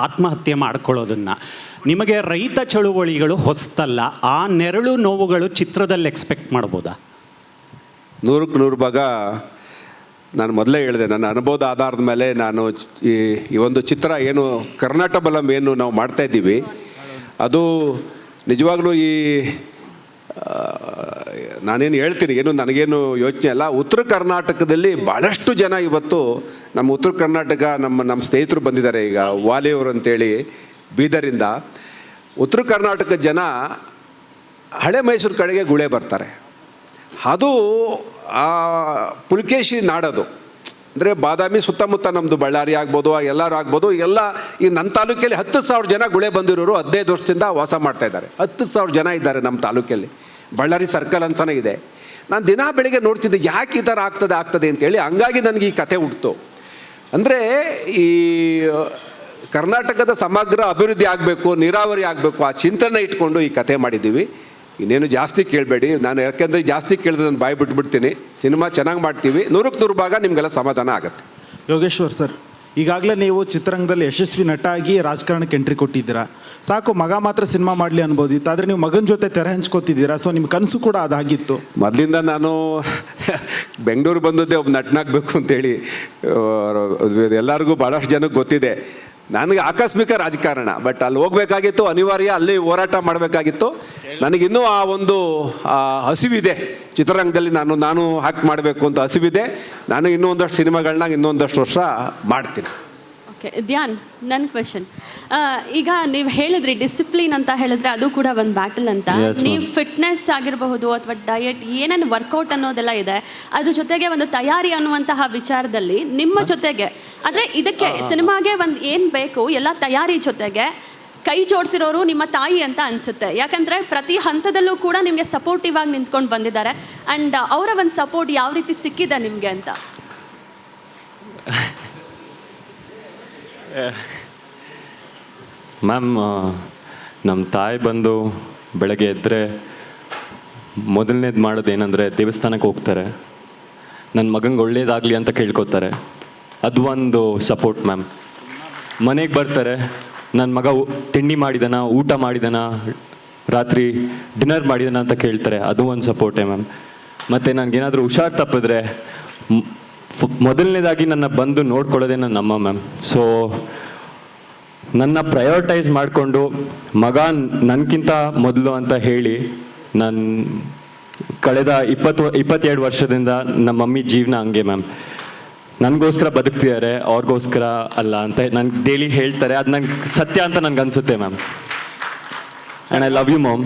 ಆತ್ಮಹತ್ಯೆ ಮಾಡ್ಕೊಳ್ಳೋದನ್ನು. ನಿಮಗೆ ರೈತ ಚಳುವಳಿಗಳು ಹೊಸತಲ್ಲ, ಆ ನೆರಳು ನೋವುಗಳು ಚಿತ್ರದಲ್ಲಿ ಎಕ್ಸ್ಪೆಕ್ಟ್ ಮಾಡ್ಬೋದಾ? 100ಕ್ಕೆ 100 ಭಾಗ ನಾನು ಮೊದಲೇ ಹೇಳಿದೆ, ನನ್ನ ಅನುಭವದ ಆಧಾರದ ಮೇಲೆ ನಾನು ಈ ಒಂದು ಚಿತ್ರ ಏನು ಕರ್ನಾಟಕ ಬಲಂ ಏನು ನಾವು ಮಾಡ್ತಾಯಿದ್ದೀವಿ, ಅದು ನಿಜವಾಗ್ಲೂ ನಾನೇನು ಹೇಳ್ತೀನಿ, ಏನು ನನಗೇನು ಯೋಚನೆ ಅಲ್ಲ. ಉತ್ತರ ಕರ್ನಾಟಕದಲ್ಲಿ ಭಾಳಷ್ಟು ಜನ ಇವತ್ತು ನಮ್ಮ ಉತ್ತರ ಕರ್ನಾಟಕ ನಮ್ಮ ಸ್ನೇಹಿತರು ಬಂದಿದ್ದಾರೆ. ಈಗ ವಾಲಿಯವರು ಅಂತೇಳಿ ಬೀದರಿಂದ ಉತ್ತರ ಕರ್ನಾಟಕ ಜನ ಹಳೆ ಮೈಸೂರು ಕಡೆಗೆ ಗುಳೆ ಬರ್ತಾರೆ. ಅದು ಪುಲಕೇಶಿ ನಾಡೋದು ಅಂದರೆ ಬಾದಾಮಿ ಸುತ್ತಮುತ್ತ ನಮ್ಮದು ಬಳ್ಳಾರಿ ಆಗ್ಬೋದು, ಎಲ್ಲರೂ ಆಗ್ಬೋದು, ಎಲ್ಲ ಈ ನನ್ನ ತಾಲೂಕಲ್ಲಿ 10,000 ಜನ ಗುಳೆ ಬಂದಿರೋರು 15 ವರ್ಷದಿಂದ ವಾಸ ಮಾಡ್ತಾಯಿದ್ದಾರೆ. 10,000 ಜನ ಇದ್ದಾರೆ ನಮ್ಮ ತಾಲೂಕಲ್ಲಿ. ಬಳ್ಳಾರಿ ಸರ್ಕಲ್ ಅಂತಲೇ ಇದೆ. ನಾನು ದಿನ ಬೆಳಿಗ್ಗೆ ನೋಡ್ತಿದ್ದೆ ಯಾಕೆ ಈ ಥರ ಆಗ್ತದೆ ಅಂತೇಳಿ. ಹಂಗಾಗಿ ನನಗೆ ಈ ಕತೆ ಹುಟ್ಟಿತು. ಅಂದರೆ ಈ ಕರ್ನಾಟಕದ ಸಮಗ್ರ ಅಭಿವೃದ್ಧಿ ಆಗಬೇಕು, ನೀರಾವರಿ ಆಗಬೇಕು, ಆ ಚಿಂತನೆ ಇಟ್ಕೊಂಡು ಈ ಕತೆ ಮಾಡಿದ್ದೀವಿ. ಇನ್ನೇನು ಜಾಸ್ತಿ ಕೇಳಬೇಡಿ, ನಾನು ಯಾಕೆಂದರೆ ಜಾಸ್ತಿ ಕೇಳಿದ್ರೆ ನಾನು ಬಾಯಿ ಬಿಟ್ಬಿಡ್ತೀನಿ. ಸಿನಿಮಾ ಚೆನ್ನಾಗಿ ಮಾಡ್ತೀವಿ, 100ಕ್ಕೆ 100 ಭಾಗ ನಿಮಗೆಲ್ಲ ಸಮಾಧಾನ ಆಗುತ್ತೆ. ಯೋಗೇಶ್ವರ್ ಸರ್, ಈಗಾಗಲೇ ನೀವು ಚಿತ್ರರಂಗದಲ್ಲಿ ಯಶಸ್ವಿ ನಟ ಆಗಿ ರಾಜಕಾರಣಕ್ಕೆ ಎಂಟ್ರಿ ಕೊಟ್ಟಿದ್ದೀರಾ. ಸಾಕು ಮಗ ಮಾತ್ರ ಸಿನಿಮಾ ಮಾಡಲಿ ಅನ್ಬೋದಿತ್ತು, ಆದರೆ ನೀವು ಮಗನ ಜೊತೆ ತೆರೆ ಹಂಚ್ಕೋತಿದ್ದೀರಾ. ಸೊ ನಿಮ್ಮ ಕನಸು ಕೂಡ ಅದಾಗಿತ್ತು. ಮೊದಲಿಂದ ನಾನು ಬೆಂಗಳೂರು ಬಂದದ್ದೇ ಒಬ್ಬ ನಟನಾಗಬೇಕು ಅಂತೇಳಿ ಎಲ್ಲರಿಗೂ ಭಾಳಷ್ಟು ಜನಕ್ಕೆ ಗೊತ್ತಿದೆ. ನನಗೆ ಆಕಸ್ಮಿಕ ರಾಜಕಾರಣ, ಬಟ್ ಅಲ್ಲಿ ಹೋಗಬೇಕಾಗಿತ್ತು, ಅನಿವಾರ್ಯ, ಅಲ್ಲಿ ಹೋರಾಟ ಮಾಡಬೇಕಾಗಿತ್ತು. ನನಗಿನ್ನೂ ಆ ಒಂದು ಹಸಿವಿದೆ ಚಿತ್ರರಂಗದಲ್ಲಿ, ನಾನು ಹಾಕಿ ಮಾಡಬೇಕು ಅಂತ ಹಸಿವಿದೆ. ನಾನು ಇನ್ನೂ ಒಂದಷ್ಟು ಸಿನಿಮಾಗಳನ್ನ ಇನ್ನೊಂದಷ್ಟು ವರ್ಷ ಮಾಡ್ತೀನಿ. ಓಕೆ ಧ್ಯಾನ್, ನನ್ನ ಕ್ವೆಶನ್, ಈಗ ನೀವು ಹೇಳಿದ್ರಿ ಡಿಸಿಪ್ಲಿನ್ ಅಂತ ಹೇಳಿದ್ರೆ ಅದು ಕೂಡ ಒಂದು ಬ್ಯಾಟಲ್ ಅಂತ. ನೀವು ಫಿಟ್ನೆಸ್ ಆಗಿರಬಹುದು ಅಥವಾ ಡಯಟ್ ಏನೇನು ವರ್ಕೌಟ್ ಅನ್ನೋದೆಲ್ಲ ಇದೆ, ಅದ್ರ ಜೊತೆಗೆ ಒಂದು ತಯಾರಿ ಅನ್ನುವಂತಹ ವಿಚಾರದಲ್ಲಿ ನಿಮ್ಮ ಜೊತೆಗೆ ಅಂದರೆ ಇದಕ್ಕೆ ಸಿನಿಮಾಗೆ ಒಂದು ಏನು ಬೇಕು ಎಲ್ಲ ತಯಾರಿ ಜೊತೆಗೆ ಕೈ ಜೋಡಿಸಿರೋರು ನಿಮ್ಮ ತಾಯಿ ಅಂತ ಅನಿಸುತ್ತೆ. ಯಾಕಂದರೆ ಪ್ರತಿ ಹಂತದಲ್ಲೂ ಕೂಡ ನಿಮಗೆ ಸಪೋರ್ಟಿವ್ ಆಗಿ ನಿಂತ್ಕೊಂಡು ಬಂದಿದ್ದಾರೆ. ಆ್ಯಂಡ್ ಅವರ ಒಂದು ಸಪೋರ್ಟ್ ಯಾವ ರೀತಿ ಸಿಕ್ಕಿದೆ ನಿಮಗೆ ಅಂತ? ಮ್ಯಾಮ್, ನಮ್ಮ ತಾಯಿ ಬಂದು ಬೆಳಗ್ಗೆ ಎದ್ದರೆ ಮೊದಲನೇದು ಮಾಡೋದು ಏನಂದರೆ ದೇವಸ್ಥಾನಕ್ಕೆ ಹೋಗ್ತಾರೆ, ನನ್ನ ಮಗಂಗೆ ಒಳ್ಳೇದಾಗಲಿ ಅಂತ ಕೇಳ್ಕೊತಾರೆ. ಅದು ಒಂದು ಸಪೋರ್ಟ್ ಮ್ಯಾಮ್. ಮನೆಗೆ ಬರ್ತಾರೆ, ನನ್ನ ಮಗ ತಿಂಡಿ ಮಾಡಿದಾನ, ಊಟ ಮಾಡಿದಾನ, ರಾತ್ರಿ ಡಿನ್ನರ್ ಮಾಡಿದಾನ ಅಂತ ಕೇಳ್ತಾರೆ. ಅದು ಒಂದು ಸಪೋರ್ಟೇ ಮ್ಯಾಮ್. ಮತ್ತು ನನಗೇನಾದರೂ ಹುಷಾರು ತಪ್ಪಿದ್ರೆ ಮೊದಲನೇದಾಗಿ ನನ್ನ ಬಂದು ನೋಡ್ಕೊಳ್ಳೋದೇ ನನ್ನ ಅಮ್ಮ ಮ್ಯಾಮ್. ಸೊ ನನ್ನ ಪ್ರಯೋರಿಟೈಸ್ ಮಾಡಿಕೊಂಡು ಮಗ ನನಗಿಂತ ಮೊದಲು ಅಂತ ಹೇಳಿ ನಾನು ಕಳೆದ 22 ವರ್ಷದಿಂದ ನಮ್ಮ ಮಮ್ಮಿ ಜೀವನ ಹಂಗೆ ಮ್ಯಾಮ್. ನನಗೋಸ್ಕರ ಬದುಕ್ತಿದ್ದಾರೆ, ಅವ್ರಿಗೋಸ್ಕರ ಅಲ್ಲ ಅಂತ ನನಗೆ ಡೈಲಿ ಹೇಳ್ತಾರೆ. ಅದು ನಂಗೆ ಸತ್ಯ ಅಂತ ನನಗೆ ಅನಿಸುತ್ತೆ ma'am. And I love you ma'am.